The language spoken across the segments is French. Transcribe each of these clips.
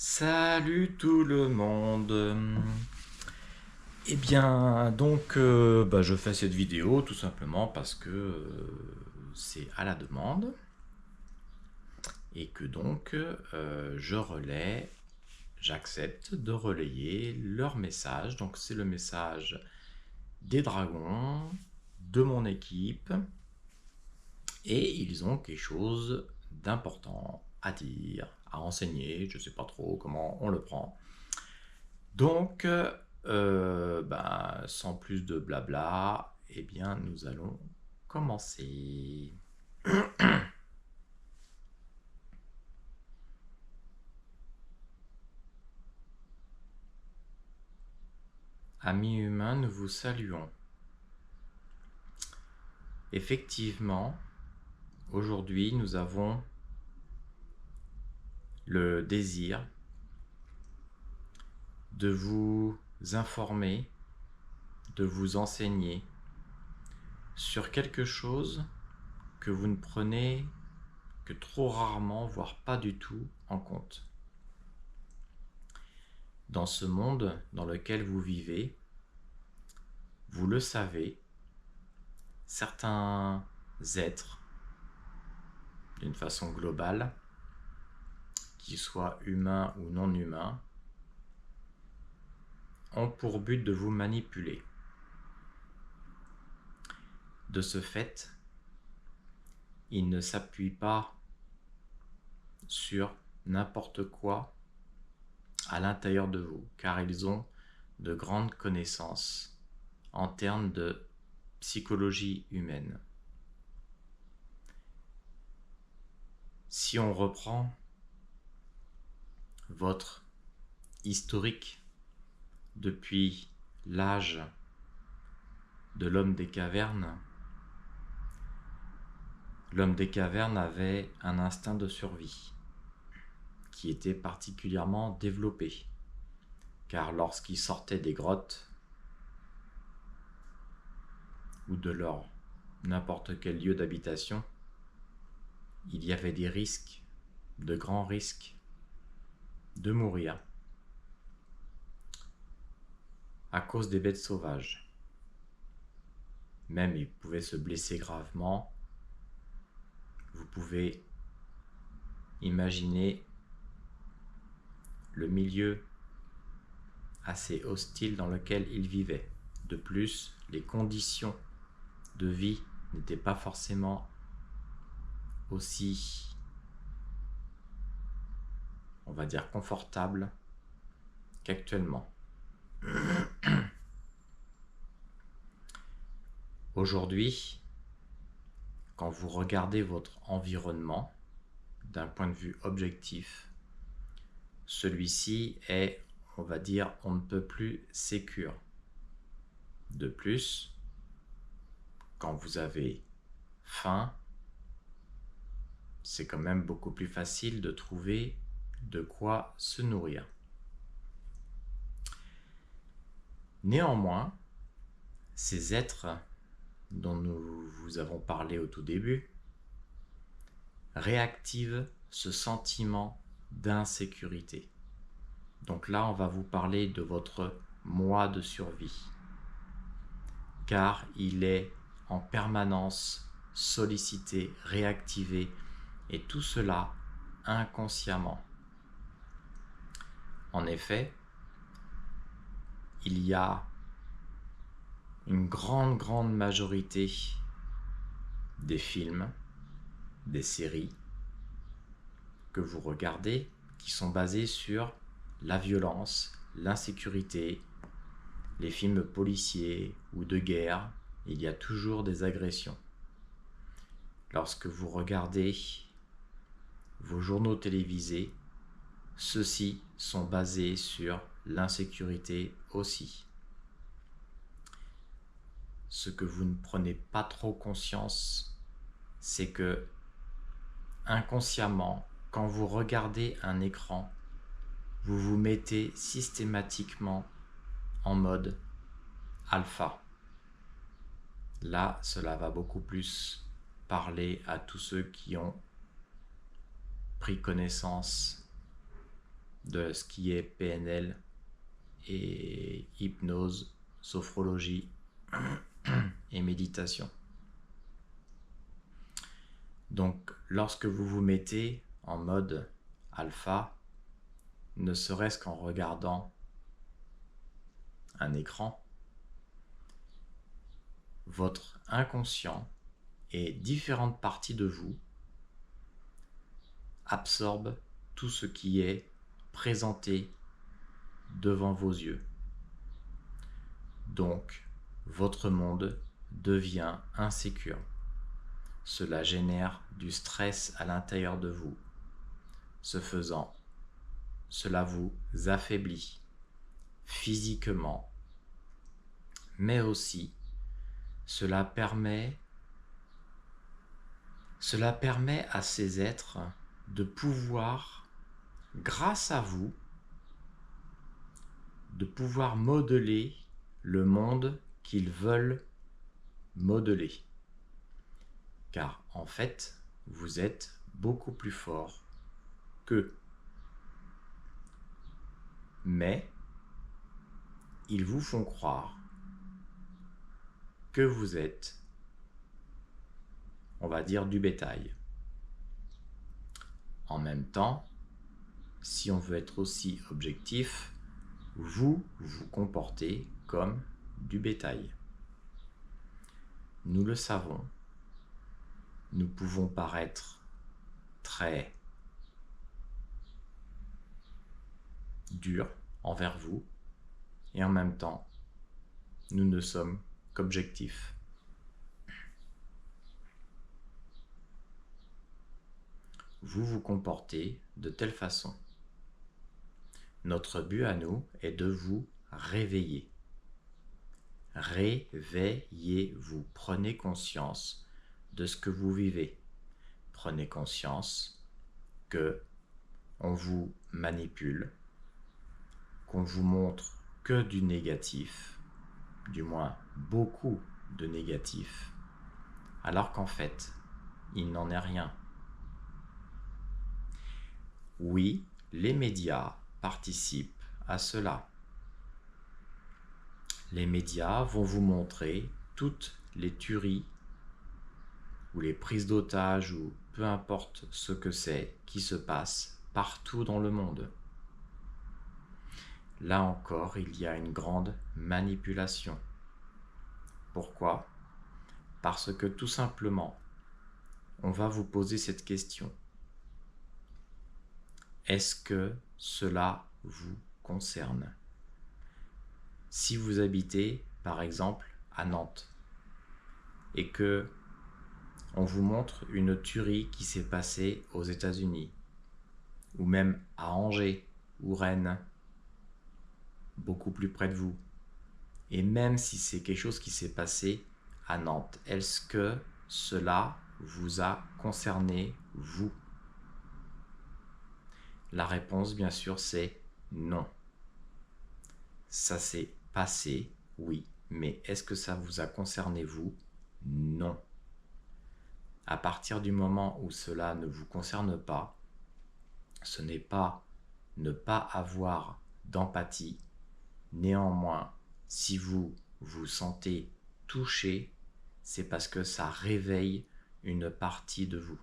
Salut tout le monde. Eh bien, donc, je fais cette vidéo tout simplement parce que c'est à la demande et que donc j'accepte de relayer leur message. Donc, c'est le message des dragons, de mon équipe, et ils ont quelque chose d'important à dire, à enseigner. Je ne sais pas trop comment on le prend. Donc, sans plus de blabla, eh bien, nous allons commencer. Amis humains, nous vous saluons. Effectivement, aujourd'hui, nous avons le désir de vous informer, de vous enseigner sur quelque chose que vous ne prenez que trop rarement, voire pas du tout, en compte. Dans ce monde dans lequel vous vivez, vous le savez, certains êtres, d'une façon globale, qu'ils soient humains ou non humains, ont pour but de vous manipuler. De ce fait, ils ne s'appuient pas sur n'importe quoi à l'intérieur de vous, car ils ont de grandes connaissances en termes de psychologie humaine. Si on reprend votre historique depuis l'âge de l'homme des cavernes, l'homme des cavernes avait un instinct de survie qui était particulièrement développé, car lorsqu'il sortait des grottes ou de leur n'importe quel lieu d'habitation, il y avait des risques, de grands risques, de mourir à cause des bêtes sauvages. Même ils pouvaient se blesser gravement. Vous pouvez imaginer le milieu assez hostile dans lequel ils vivaient. De plus, les conditions de vie n'étaient pas forcément aussi, on va dire, confortables qu'actuellement. Aujourd'hui, quand vous regardez votre environnement d'un point de vue objectif, celui-ci est, on va dire, on ne peut plus sécure. De plus, quand vous avez faim, c'est quand même beaucoup plus facile de trouver de quoi se nourrir. Néanmoins, ces êtres dont nous vous avons parlé au tout début réactivent ce sentiment d'insécurité. Donc là, on va vous parler de votre moi de survie, car il est en permanence sollicité, réactivé, et tout cela inconsciemment. En effet, il y a une grande majorité des films, des séries que vous regardez qui sont basés sur la violence, l'insécurité, les films policiers ou de guerre, il y a toujours des agressions. Lorsque vous regardez vos journaux télévisés, ceux-ci sont basés sur l'insécurité aussi. Ce que vous ne prenez pas trop conscience, c'est que inconsciemment, quand vous regardez un écran, vous vous mettez systématiquement en mode alpha. Là, cela va beaucoup plus parler à tous ceux qui ont pris connaissance de ce qui est PNL et hypnose, sophrologie et méditation. Donc, lorsque vous vous mettez en mode alpha, ne serait-ce qu'en regardant un écran, votre inconscient et différentes parties de vous absorbent tout ce qui est présenté devant vos yeux. Donc, votre monde devient insécure. Cela génère du stress à l'intérieur de vous. Ce faisant, cela vous affaiblit physiquement, mais aussi cela permet à ces êtres de pouvoir, grâce à vous, de pouvoir modeler le monde qu'ils veulent modeler. Car en fait, vous êtes beaucoup plus fort qu'eux. Mais ils vous font croire que vous êtes, on va dire, du bétail. En même temps, si on veut être aussi objectif, vous vous comportez comme du bétail. Nous le savons, nous pouvons paraître très durs envers vous, et en même temps, nous ne sommes qu'objectifs. Vous vous comportez de telle façon. Notre but à nous est de vous réveiller. Réveillez-vous, prenez conscience de ce que vous vivez. Prenez conscience que on vous manipule, qu'on vous montre que du négatif, du moins beaucoup de négatif, alors qu'en fait, il n'en est rien. Oui, les médias participent à cela. Les médias vont vous montrer toutes les tueries ou les prises d'otages ou peu importe ce que c'est qui se passe partout dans le monde. Là encore, il y a une grande manipulation. Pourquoi ? Parce que tout simplement, on va vous poser cette question. Est-ce que cela vous concerne ? Si vous habitez, par exemple, à Nantes, et que on vous montre une tuerie qui s'est passée aux États-Unis, ou même à Angers ou Rennes, beaucoup plus près de vous, et même si c'est quelque chose qui s'est passé à Nantes, est-ce que cela vous a concerné, vous ? La réponse, bien sûr, c'est non. Ça s'est passé, oui, mais est-ce que ça vous a concerné, vous ? Non. À partir du moment où cela ne vous concerne pas, ce n'est pas ne pas avoir d'empathie. Néanmoins, si vous vous sentez touché, c'est parce que ça réveille une partie de vous.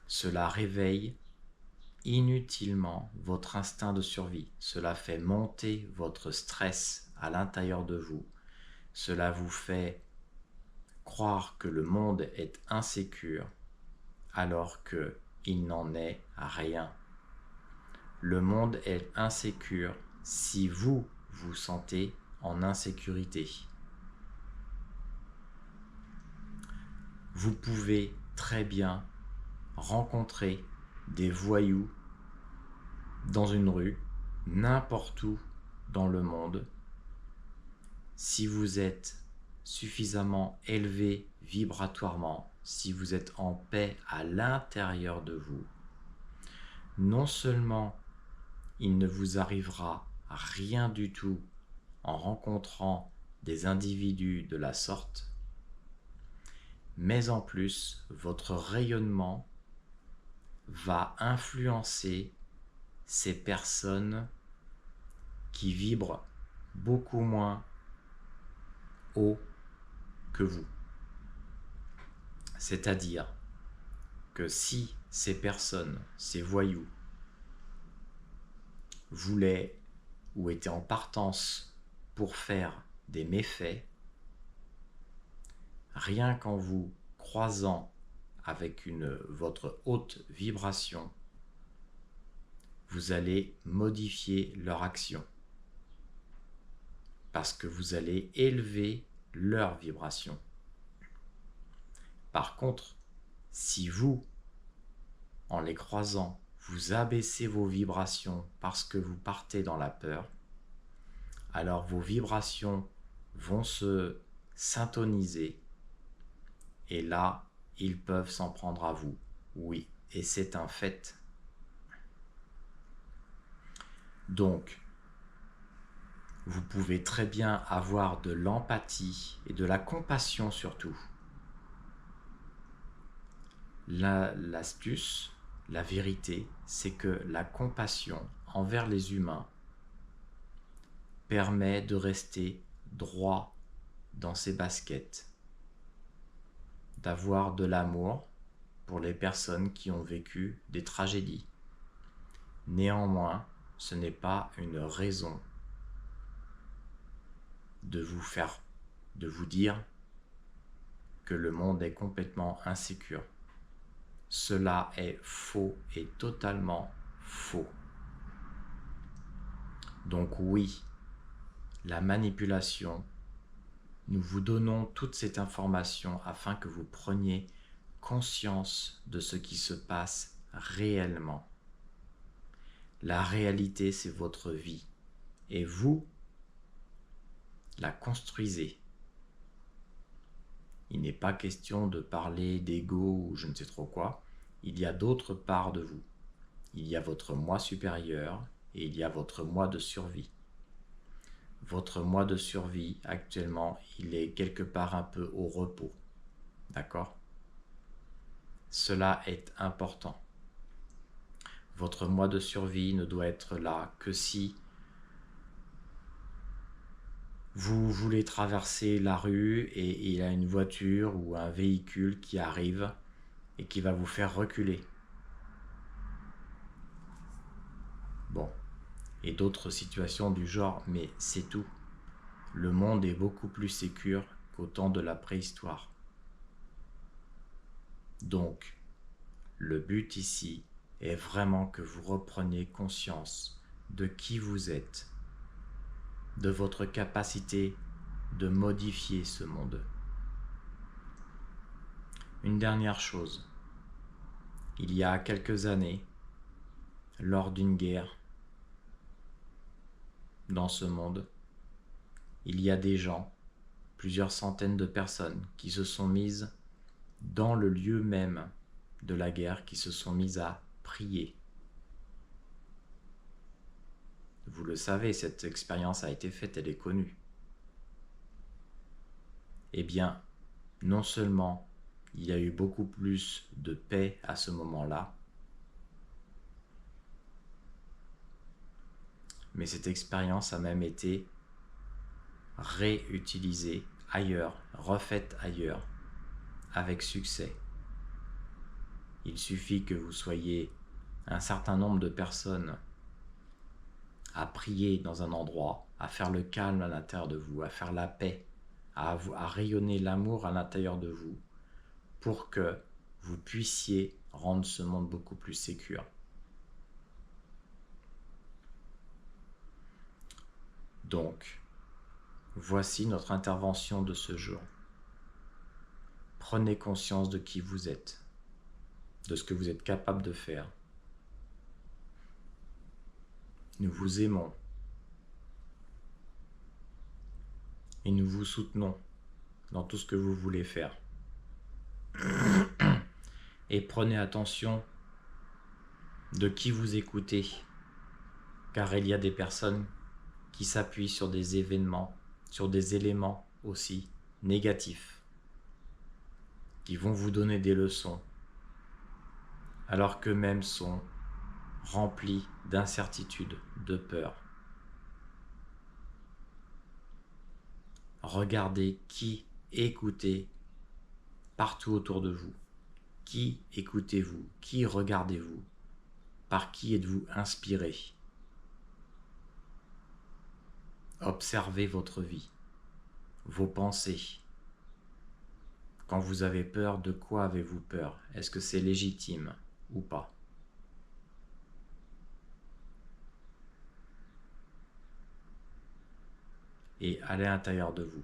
Cela réveille inutilement votre instinct de survie. Cela fait monter votre stress à l'intérieur de vous. Cela vous fait croire que le monde est insécure alors qu'il n'en est rien. Le monde est insécure si vous vous sentez en insécurité. Vous pouvez très bien rencontrer des voyous dans une rue, n'importe où dans le monde. Si vous êtes suffisamment élevé vibratoirement, si vous êtes en paix à l'intérieur de vous, non seulement il ne vous arrivera rien du tout en rencontrant des individus de la sorte, mais en plus, votre rayonnement va influencer ces personnes qui vibrent beaucoup moins haut que vous. C'est-à-dire que si ces personnes, ces voyous, voulaient ou étaient en partance pour faire des méfaits, rien qu'en vous croisant avec votre haute vibration, vous allez modifier leur action parce que vous allez élever leur vibration. Par contre, si vous, en les croisant, vous abaissez vos vibrations parce que vous partez dans la peur, alors vos vibrations vont se syntoniser et là, ils peuvent s'en prendre à vous. Oui, et c'est un fait. Donc, vous pouvez très bien avoir de l'empathie et de la compassion surtout. L'astuce, la vérité, c'est que la compassion envers les humains permet de rester droit dans ses baskets, d'avoir de l'amour pour les personnes qui ont vécu des tragédies. Néanmoins, ce n'est pas une raison de vous dire que le monde est complètement insécure. Cela est faux et totalement faux. Donc oui, la manipulation, nous vous donnons toute cette information afin que vous preniez conscience de ce qui se passe réellement. La réalité, c'est votre vie. Et vous la construisez. Il n'est pas question de parler d'ego ou je ne sais trop quoi. Il y a d'autres parts de vous. Il y a votre moi supérieur et il y a votre moi de survie. Votre moi de survie, actuellement, il est quelque part un peu au repos. D'accord ? Cela est important. Votre moi de survie ne doit être là que si vous voulez traverser la rue et il y a une voiture ou un véhicule qui arrive et qui va vous faire reculer. Bon, et d'autres situations du genre, mais c'est tout. Le monde est beaucoup plus sécure qu'au temps de la préhistoire. Donc, le but ici est vraiment que vous repreniez conscience de qui vous êtes, de votre capacité de modifier ce monde. Une dernière chose, il y a quelques années, lors d'une guerre dans ce monde, il y a des gens, plusieurs centaines de personnes qui se sont mises dans le lieu même de la guerre, qui se sont mises à prier. Vous le savez, cette expérience a été faite, elle est connue. Eh bien, non seulement il y a eu beaucoup plus de paix à ce moment-là, mais cette expérience a même été réutilisée ailleurs, refaite ailleurs, avec succès. Il suffit que vous soyez un certain nombre de personnes à prier dans un endroit, à faire le calme à l'intérieur de vous, à faire la paix, à rayonner l'amour à l'intérieur de vous, pour que vous puissiez rendre ce monde beaucoup plus sécure. Donc, voici notre intervention de ce jour. Prenez conscience de qui vous êtes, de ce que vous êtes capable de faire. Nous vous aimons et nous vous soutenons dans tout ce que vous voulez faire. Et prenez attention de qui vous écoutez, car il y a des personnes qui s'appuient sur des événements, sur des éléments aussi négatifs, qui vont vous donner des leçons, alors qu'eux-mêmes sont rempli d'incertitude, de peur. Regardez qui écoutez partout autour de vous. Qui écoutez-vous? Qui regardez-vous? Par qui êtes-vous inspiré? Observez votre vie, vos pensées. Quand vous avez peur, de quoi avez-vous peur? Est-ce que c'est légitime ou pas? Et allez à l'intérieur de vous.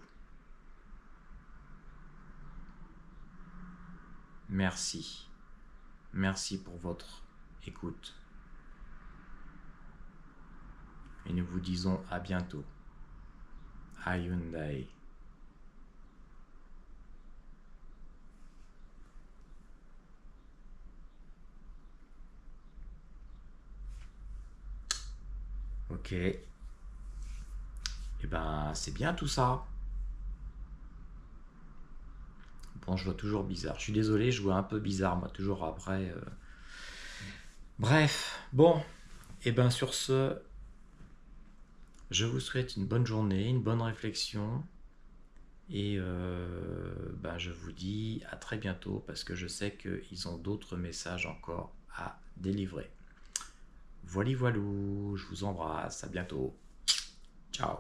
Merci. Merci pour votre écoute. Et nous vous disons à bientôt. Hyundai. Ok. Eh ben, c'est bien tout ça. Bon, je vois toujours bizarre. Je suis désolé, je vois un peu bizarre, moi, toujours après. Bref, bon. Eh ben, sur ce, je vous souhaite une bonne journée, une bonne réflexion. Et ben, je vous dis à très bientôt parce que je sais qu'ils ont d'autres messages encore à délivrer. Voilà, voilou, je vous embrasse, à bientôt. Ciao.